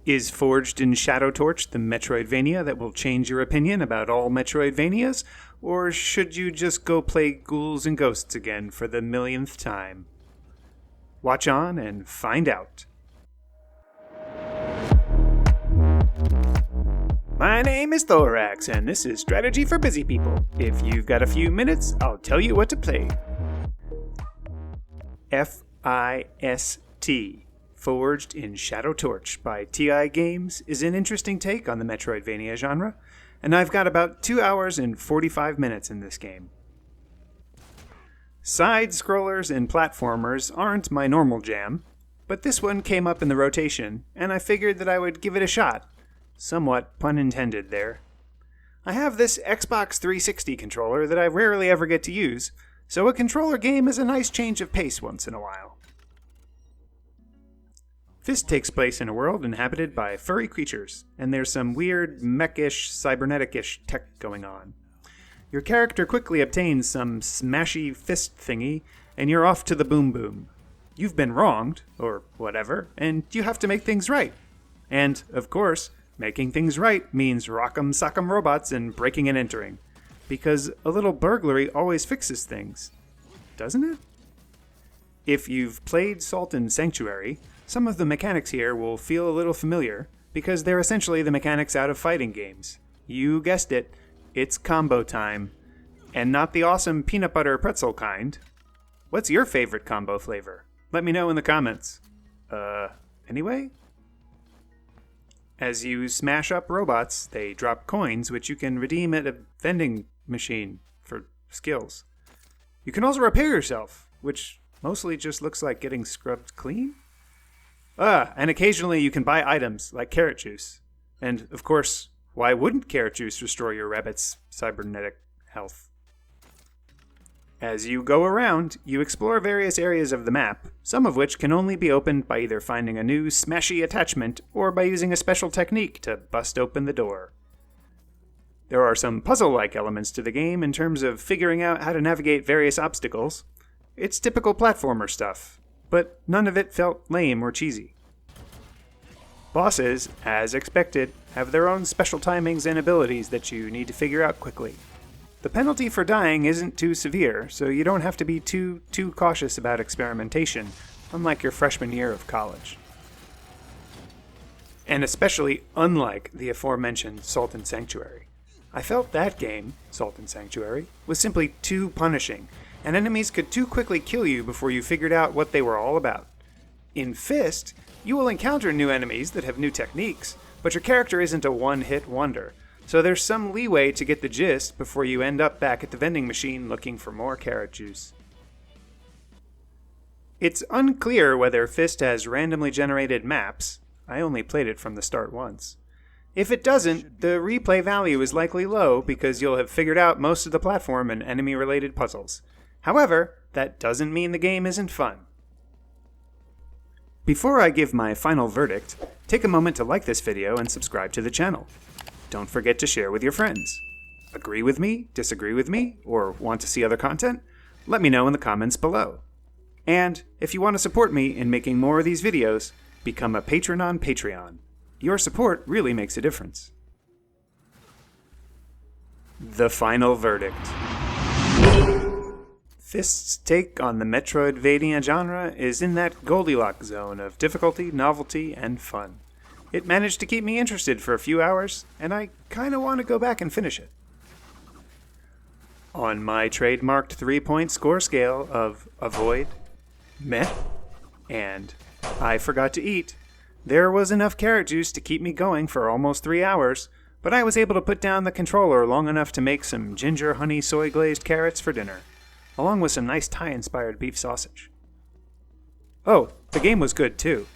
Is Forged in Shadow Torch the Metroidvania that will change your opinion about all Metroidvanias? Or should you just go play Ghouls and Ghosts again for the millionth time? Watch on and find out. My name is Thorax, and this is Strategy for Busy People. If you've got a few minutes, I'll tell you what to play. F.I.S.T. Forged in Shadow Torch by TiGames is an interesting take on the Metroidvania genre, and I've got about 2 hours and 45 minutes in this game. Side-scrollers and platformers aren't my normal jam, but this one came up in the rotation, and I figured that I would give it a shot. Somewhat pun intended there. I have this Xbox 360 controller that I rarely ever get to use, so a controller game is a nice change of pace once in a while. FIST takes place in a world inhabited by furry creatures, and there's some weird mech-ish, cybernetic-ish tech going on. Your character quickly obtains some smashy fist thingy, and you're off to the boom boom. You've been wronged, or whatever, and you have to make things right. And, of course, making things right means rock'em sock'em robots and breaking and entering. Because a little burglary always fixes things. Doesn't it? If you've played Salt and Sanctuary, some of the mechanics here will feel a little familiar, because they're essentially the mechanics out of fighting games. You guessed it, it's combo time. And not the awesome peanut butter pretzel kind. What's your favorite combo flavor? Let me know in the comments. Anyway? As you smash up robots, they drop coins, which you can redeem at a vending machine for skills. You can also repair yourself, which mostly just looks like getting scrubbed clean. And occasionally you can buy items like carrot juice. And, of course, why wouldn't carrot juice restore your rabbit's cybernetic health? As you go around, you explore various areas of the map, some of which can only be opened by either finding a new smashy attachment or by using a special technique to bust open the door. There are some puzzle-like elements to the game in terms of figuring out how to navigate various obstacles. It's typical platformer stuff, but none of it felt lame or cheesy. Bosses, as expected, have their own special timings and abilities that you need to figure out quickly. The penalty for dying isn't too severe, so you don't have to be too cautious about experimentation, unlike your freshman year of college. And especially unlike the aforementioned Salt and Sanctuary. I felt that game, Salt and Sanctuary, was simply too punishing, and enemies could too quickly kill you before you figured out what they were all about. In FIST, you will encounter new enemies that have new techniques, but your character isn't a one-hit wonder, so there's some leeway to get the gist before you end up back at the vending machine looking for more carrot juice. It's unclear whether FIST has randomly generated maps. I only played it from the start once. If it doesn't, the replay value is likely low because you'll have figured out most of the platform and enemy-related puzzles. However, that doesn't mean the game isn't fun. Before I give my final verdict, take a moment to like this video and subscribe to the channel. Don't forget to share with your friends. Agree with me, disagree with me, or want to see other content? Let me know in the comments below. And if you want to support me in making more of these videos, become a patron on Patreon. Your support really makes a difference. The final verdict. FIST's take on the Metroidvania genre is in that Goldilocks zone of difficulty, novelty, and fun. It managed to keep me interested for a few hours, and I kinda want to go back and finish it. On my trademarked 3-point score scale of avoid, meh, and I forgot to eat, there was enough carrot juice to keep me going for almost 3 hours, but I was able to put down the controller long enough to make some ginger honey soy glazed carrots for dinner, along with some nice Thai-inspired beef sausage. Oh, the game was good too.